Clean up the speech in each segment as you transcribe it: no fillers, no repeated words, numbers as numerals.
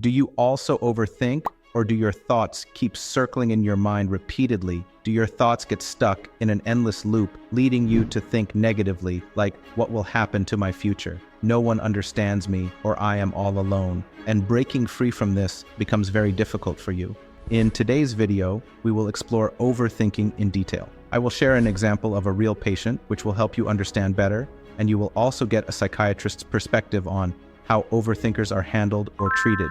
Do you also overthink, or do your thoughts keep circling in your mind repeatedly? Do your thoughts get stuck in an endless loop, leading you to think negatively, like, what will happen to my future? No one understands me, or I am all alone. And breaking free from this becomes very difficult for you. In today's video, we will explore overthinking in detail. I will share an example of a real patient, which will help you understand better, and you will also get a psychiatrist's perspective on how overthinkers are handled or treated.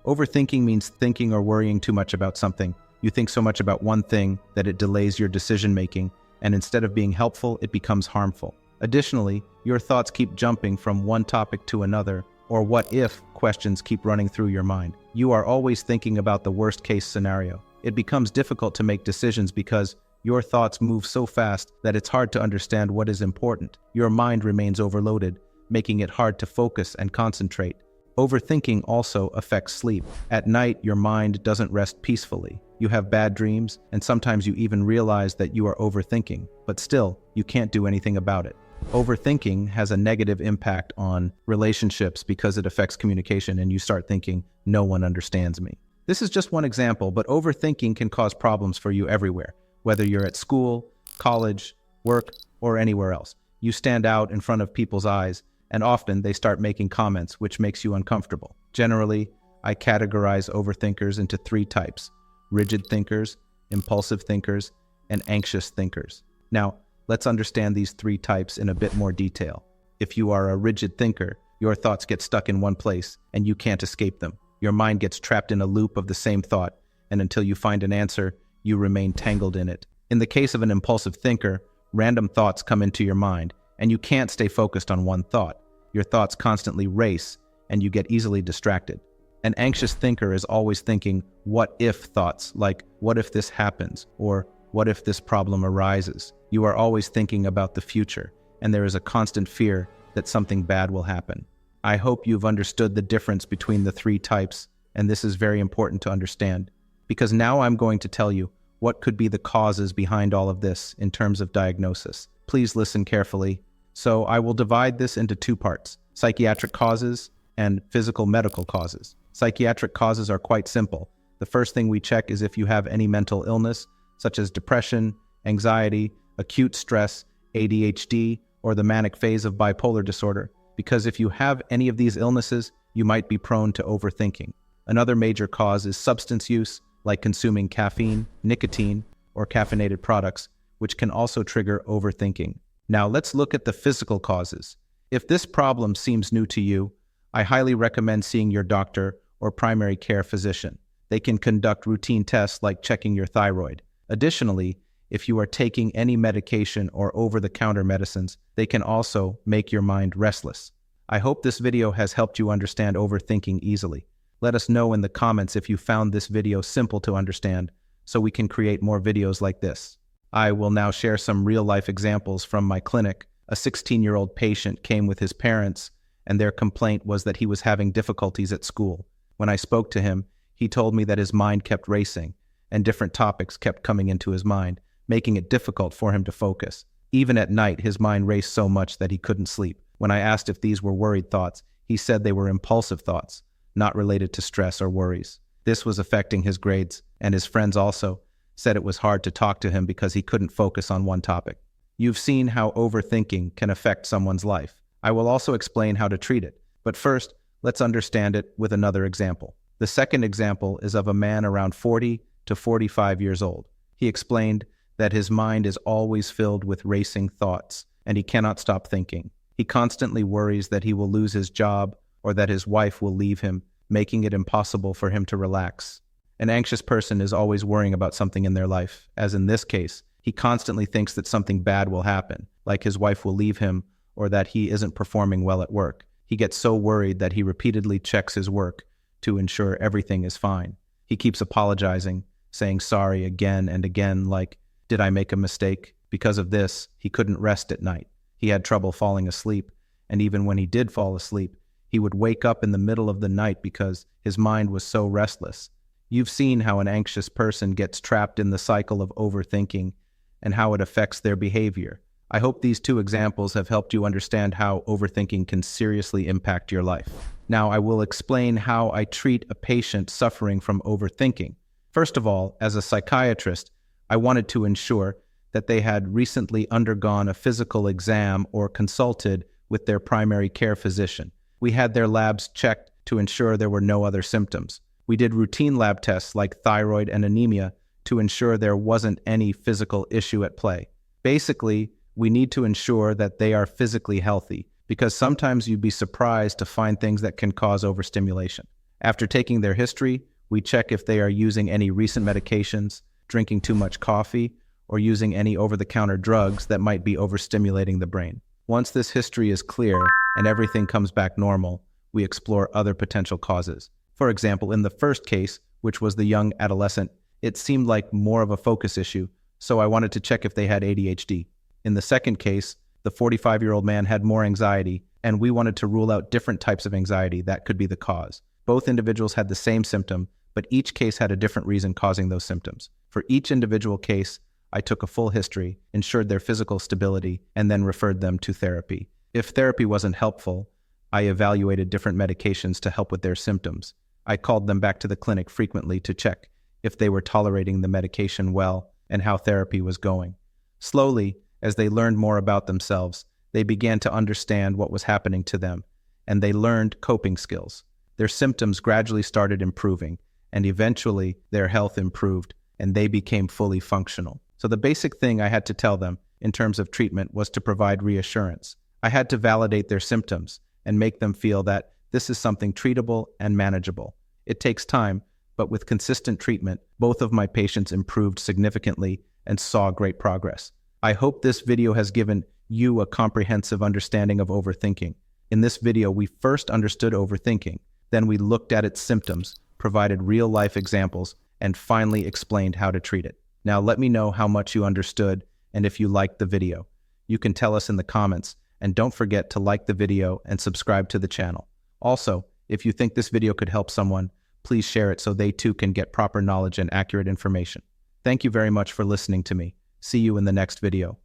Overthinking means thinking or worrying too much about something. You think so much about one thing that it delays your decision-making, and instead of being helpful, it becomes harmful. Additionally, your thoughts keep jumping from one topic to another, or what-if questions keep running through your mind. You are always thinking about the worst-case scenario. It becomes difficult to make decisions because your thoughts move so fast that it's hard to understand what is important. Your mind remains overloaded, making it hard to focus and concentrate. Overthinking also affects sleep. At night, your mind doesn't rest peacefully. You have bad dreams, and sometimes you even realize that you are overthinking, but still, you can't do anything about it. Overthinking has a negative impact on relationships because it affects communication, and you start thinking, no one understands me. This is just one example, but overthinking can cause problems for you everywhere, whether you're at school, college, work, or anywhere else. You stand out in front of people's eyes, and often they start making comments, which makes you uncomfortable. Generally, I categorize overthinkers into three types: rigid thinkers, impulsive thinkers, and anxious thinkers. Now, let's understand these three types in a bit more detail. If you are a rigid thinker, your thoughts get stuck in one place, and you can't escape them. Your mind gets trapped in a loop of the same thought, and until you find an answer, you remain tangled in it. In the case of an impulsive thinker, random thoughts come into your mind, and you can't stay focused on one thought. Your thoughts constantly race, and you get easily distracted. An anxious thinker is always thinking what-if thoughts, like, what if this happens, or what if this problem arises? You are always thinking about the future, and there is a constant fear that something bad will happen. I hope you've understood the difference between the three types, and this is very important to understand, because now I'm going to tell you what could be the causes behind all of this in terms of diagnosis. Please listen carefully. So I will divide this into two parts: psychiatric causes and physical medical causes. Psychiatric causes are quite simple. The first thing we check is if you have any mental illness, such as depression, anxiety, acute stress, ADHD, or the manic phase of bipolar disorder, because if you have any of these illnesses, you might be prone to overthinking. Another major cause is substance use, like consuming caffeine, nicotine, or caffeinated products, which can also trigger overthinking. Now let's look at the physical causes. If this problem seems new to you, I highly recommend seeing your doctor or primary care physician. They can conduct routine tests like checking your thyroid. Additionally, if you are taking any medication or over-the-counter medicines, they can also make your mind restless. I hope this video has helped you understand overthinking easily. Let us know in the comments if you found this video simple to understand, so we can create more videos like this. I will now share some real-life examples from my clinic. A 16-year-old patient came with his parents, and their complaint was that he was having difficulties at school. When I spoke to him, he told me that his mind kept racing, and different topics kept coming into his mind, making it difficult for him to focus. Even at night, his mind raced so much that he couldn't sleep. When I asked if these were worried thoughts, he said they were impulsive thoughts, not related to stress or worries. This was affecting his grades, and his friends also said it was hard to talk to him because he couldn't focus on one topic. You've seen how overthinking can affect someone's life. I will also explain how to treat it. But first, let's understand it with another example. The second example is of a man around 40 to 45 years old. He explained that his mind is always filled with racing thoughts, and he cannot stop thinking. He constantly worries that he will lose his job or that his wife will leave him, making it impossible for him to relax. An anxious person is always worrying about something in their life, as in this case, he constantly thinks that something bad will happen, like his wife will leave him or that he isn't performing well at work. He gets so worried that he repeatedly checks his work to ensure everything is fine. He keeps apologizing, saying sorry again and again, like, "Did I make a mistake?" Because of this, he couldn't rest at night. He had trouble falling asleep, and even when he did fall asleep, he would wake up in the middle of the night because his mind was so restless. You've seen how an anxious person gets trapped in the cycle of overthinking and how it affects their behavior. I hope these two examples have helped you understand how overthinking can seriously impact your life. Now I will explain how I treat a patient suffering from overthinking. First of all, as a psychiatrist, I wanted to ensure that they had recently undergone a physical exam or consulted with their primary care physician. We had their labs checked to ensure there were no other symptoms. We did routine lab tests like thyroid and anemia to ensure there wasn't any physical issue at play. Basically, we need to ensure that they are physically healthy, because sometimes you'd be surprised to find things that can cause overstimulation. After taking their history, we check if they are using any recent medications, drinking too much coffee, or using any over-the-counter drugs that might be overstimulating the brain. Once this history is clear and everything comes back normal, we explore other potential causes. For example, in the first case, which was the young adolescent, it seemed like more of a focus issue, so I wanted to check if they had ADHD. In the second case, the 45-year-old man had more anxiety, and we wanted to rule out different types of anxiety that could be the cause. Both individuals had the same symptom, but each case had a different reason causing those symptoms. For each individual case, I took a full history, ensured their physical stability, and then referred them to therapy. If therapy wasn't helpful, I evaluated different medications to help with their symptoms. I called them back to the clinic frequently to check if they were tolerating the medication well and how therapy was going. Slowly, as they learned more about themselves, they began to understand what was happening to them, and they learned coping skills. Their symptoms gradually started improving, and eventually their health improved, and they became fully functional. So the basic thing I had to tell them in terms of treatment was to provide reassurance. I had to validate their symptoms and make them feel that this is something treatable and manageable. It takes time, but with consistent treatment, both of my patients improved significantly and saw great progress. I hope this video has given you a comprehensive understanding of overthinking. In this video, we first understood overthinking, then we looked at its symptoms, provided real-life examples, and finally explained how to treat it. Now let me know how much you understood and if you liked the video. You can tell us in the comments, and don't forget to like the video and subscribe to the channel. Also, if you think this video could help someone, please share it so they too can get proper knowledge and accurate information. Thank you very much for listening to me. See you in the next video.